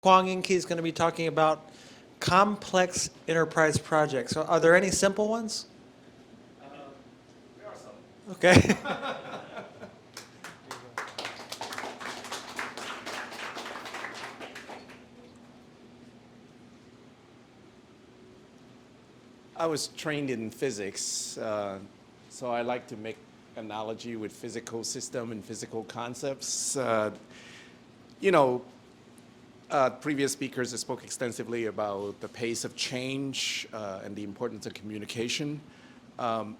Kwong YingKi is going to be talking about complex enterprise projects. So are there any simple ones? There are some. Okay. I was trained in physics, so I like to make analogy with physical system and physical concepts. You know, previous speakers have spoke extensively about the pace of change and the importance of communication. I'm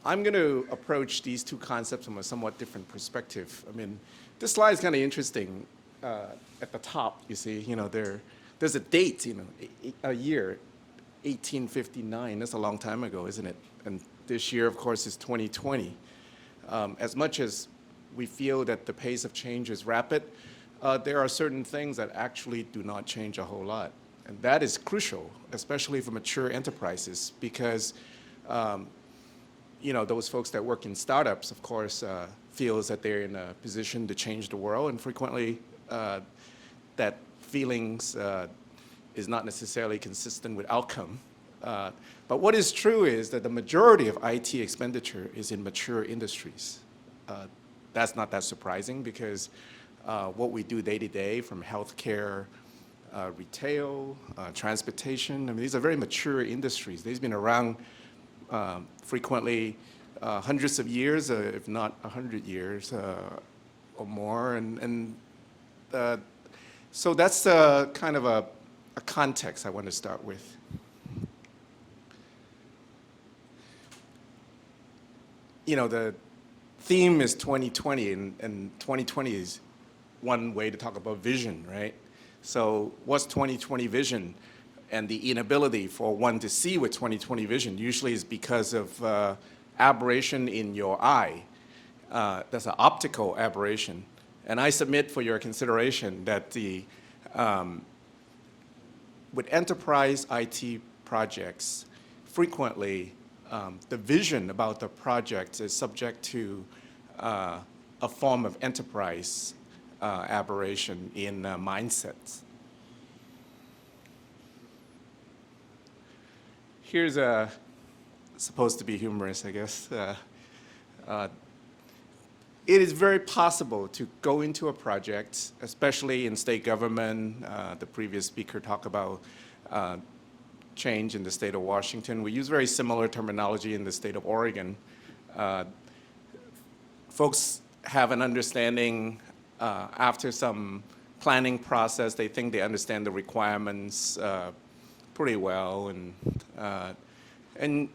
going to approach these two concepts from a somewhat different perspective. I mean, this slide is kind of interesting. At the top, you see, there's a date, a year, 1859. That's a long time ago, isn't it? And this year, of course, is 2020. As much as we feel that the pace of change is rapid, there are certain things that actually do not change a whole lot. And that is crucial, especially for mature enterprises, because those folks that work in startups, of course, feels that they're in a position to change the world, and frequently that feelings is not necessarily consistent with outcome. But what is true is that the majority of IT expenditure is in mature industries. That's not that surprising because what we do day to day, from healthcare, retail, transportation, I mean, these are very mature industries. They've been around frequently hundreds of years, if not 100 years or more. So that's kind of a context I want to start with. The theme is 2020, and 2020 is one way to talk about vision, right? So what's 2020 vision? And the inability for one to see with 2020 vision usually is because of aberration in your eye. That's an optical aberration. And I submit for your consideration that with enterprise IT projects, frequently the vision about the project is subject to a form of enterprise aberration in mindsets. Here's supposed to be humorous, I guess. It is very possible to go into a project, especially in state government. The previous speaker talked about change in the state of Washington. We use very similar terminology in the state of Oregon. Folks have an understanding after some planning process. They think they understand the requirements pretty well, and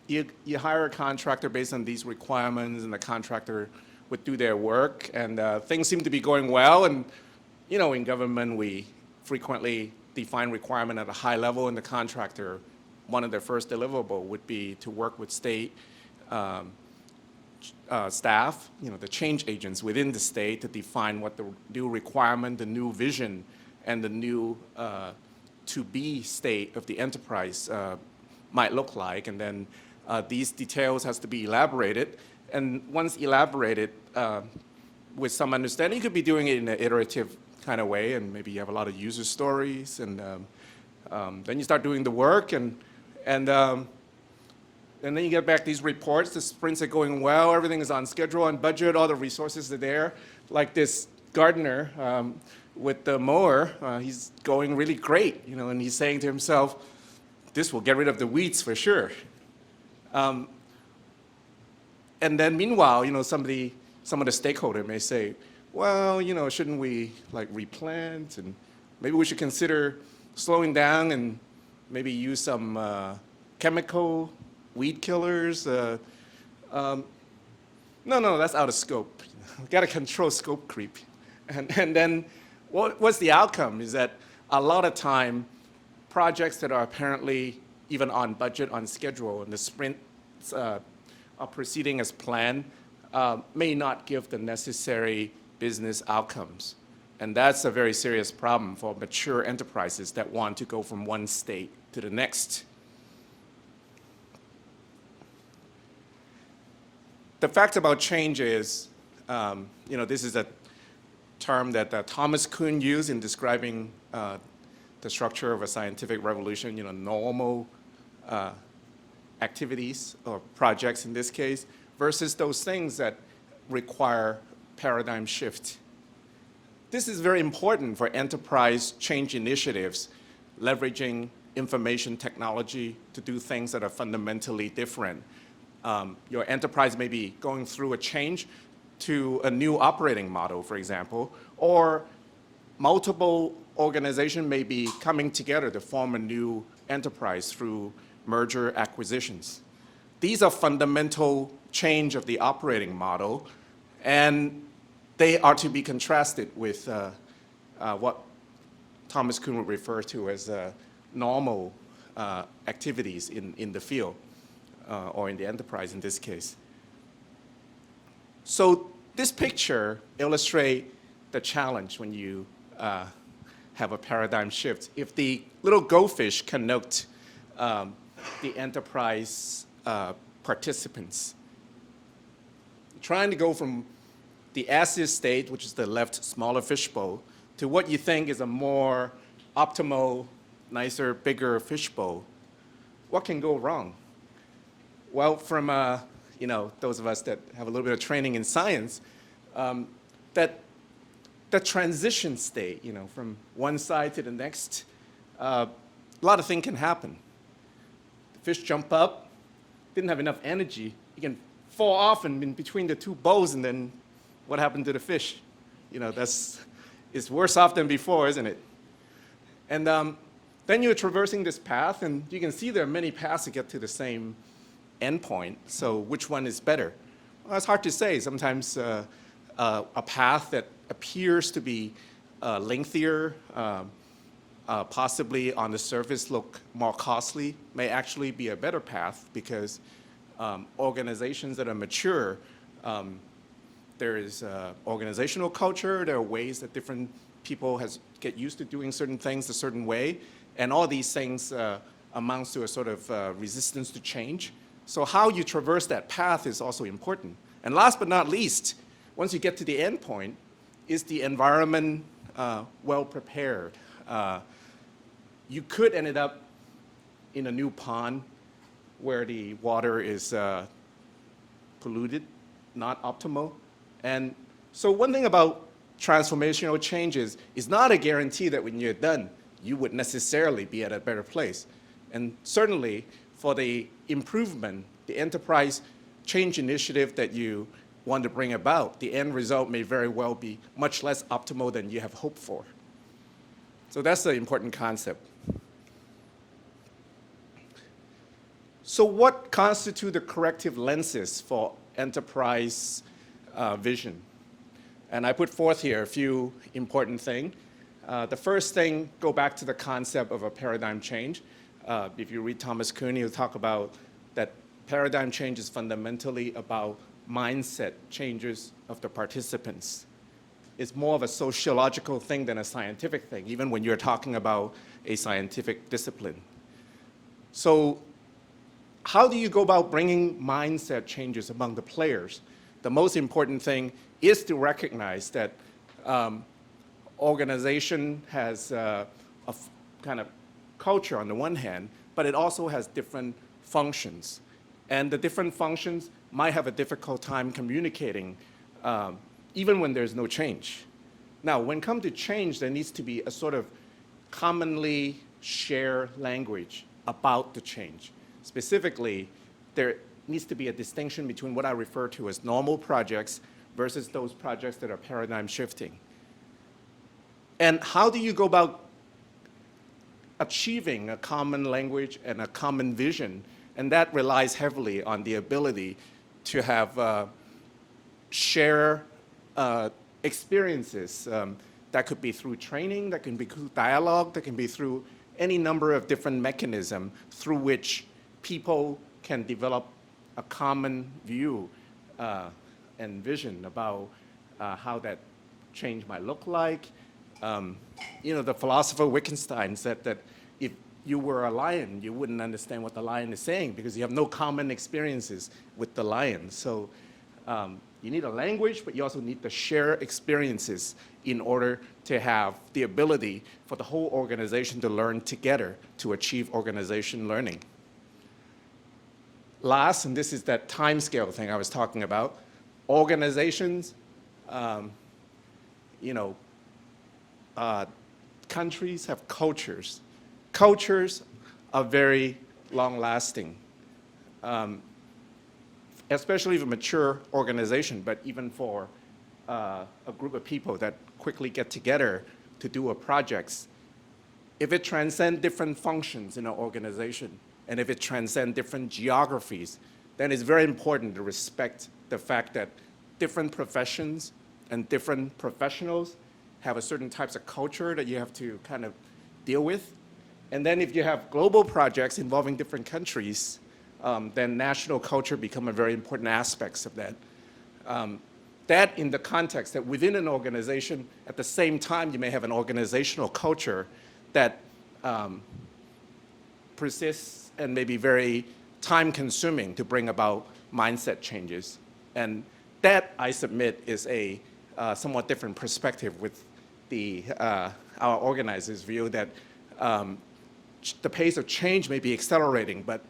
you hire a contractor based on these requirements, and the contractor would do their work, and things seem to be going well. And in government, we frequently define requirement at a high level, and the contractor, one of their first deliverable would be to work with state staff, the change agents within the state, to define what the new requirement, the new vision, and the new to-be state of the enterprise might look like. And then these details has to be elaborated. And once elaborated with some understanding, you could be doing it in an iterative kind of way, and maybe you have a lot of user stories, and then you start doing the work, and then you get back these reports. The sprints are going well, everything is on schedule, on budget, all the resources are there. Like this gardener with the mower, he's going really great, and he's saying to himself, this will get rid of the weeds for sure. And then meanwhile, some of the stakeholder may say, well, shouldn't we replant, and maybe we should consider slowing down and maybe use some chemical weed killers. No, that's out of scope. We've got to control scope creep. And then what's the outcome is that a lot of time, projects that are apparently even on budget, on schedule, and the sprints are proceeding as planned, may not give the necessary business outcomes. And that's a very serious problem for mature enterprises that want to go from one state to the next. The fact about change is, this is a term that Thomas Kuhn used in describing the structure of a scientific revolution, normal activities or projects in this case, versus those things that require paradigm shift. This is very important for enterprise change initiatives, leveraging information technology to do things that are fundamentally different. Your enterprise may be going through a change to a new operating model, for example, or multiple organizations may be coming together to form a new enterprise through merger acquisitions. These are fundamental change of the operating model, and they are to be contrasted with what Thomas Kuhn would refer to as normal activities in the field or in the enterprise in this case. So this picture illustrates the challenge when you have a paradigm shift. If the little goldfish connote the enterprise participants, trying to go from the as-is state, which is the left smaller fishbowl, to what you think is a more optimal, nicer, bigger fishbowl, what can go wrong? Well, from those of us that have a little bit of training in science, that the transition state, from one side to the next, a lot of things can happen. The fish jump up, didn't have enough energy, you can fall off and in between the two bowls, and then what happened to the fish? It's worse off than before, isn't it? And then you're traversing this path, and you can see there are many paths to get to the same endpoint. So which one is better? Well, it's hard to say. Sometimes a path that appears to be lengthier, possibly on the surface look more costly, may actually be a better path because organizations that are mature, there is organizational culture, there are ways that different people get used to doing certain things a certain way, and all these things amounts to a sort of resistance to change. So how you traverse that path is also important. And last but not least, once you get to the end point, is the environment well prepared? You could end up in a new pond where the water is polluted, not optimal. And so one thing about transformational changes is not a guarantee that when you're done, you would necessarily be at a better place. And certainly for the improvement, the enterprise change initiative that you want to bring about, the end result may very well be much less optimal than you have hoped for. So that's the important concept. So what constitute the corrective lenses for enterprise vision? And I put forth here a few important things. The first thing, go back to the concept of a paradigm change. If you read Thomas Kuhn, he'll talk about that paradigm change is fundamentally about mindset changes of the participants. It's more of a sociological thing than a scientific thing, even when you're talking about a scientific discipline. So how do you go about bringing mindset changes among the players? The most important thing is to recognize that organization has a kind of culture on the one hand, but it also has different functions. And the different functions might have a difficult time communicating, even when there's no change. Now, when it comes to change, there needs to be a sort of commonly shared language about the change. Specifically, there needs to be a distinction between what I refer to as normal projects versus those projects that are paradigm shifting. And how do you go about achieving a common language and a common vision? And that relies heavily on the ability to have share experiences. That could be through training, that can be through dialogue, that can be through any number of different mechanisms through which people can develop a common view and vision about how that change might look like. The philosopher Wittgenstein said that if you were a lion, you wouldn't understand what the lion is saying because you have no common experiences with the lion. So You need a language, but you also need to share experiences in order to have the ability for the whole organization to learn together to achieve organization learning. Last, and this is that time scale thing I was talking about, organizations, countries have cultures. Cultures are very long-lasting, especially for a mature organization, but even for a group of people that quickly get together to do a project. If it transcends different functions in an organization, and if it transcends different geographies, then it's very important to respect the fact that different professions and different professionals have a certain types of culture that you have to kind of deal with. And then if you have global projects involving different countries, then national culture become a very important aspects of that. That in the context that within an organization, at the same time, you may have an organizational culture that persists and may be very time-consuming to bring about mindset changes. And that, I submit, is a somewhat different perspective with our organizers' view that the pace of change may be accelerating, but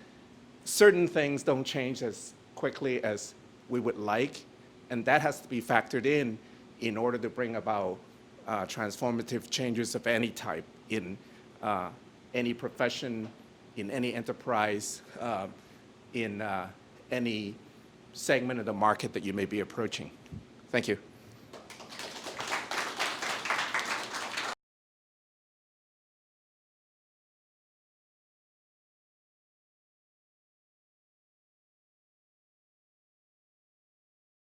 certain things don't change as quickly as we would like, and that has to be factored in order to bring about transformative changes of any type in any profession, in any enterprise, in any segment of the market that you may be approaching. Thank you.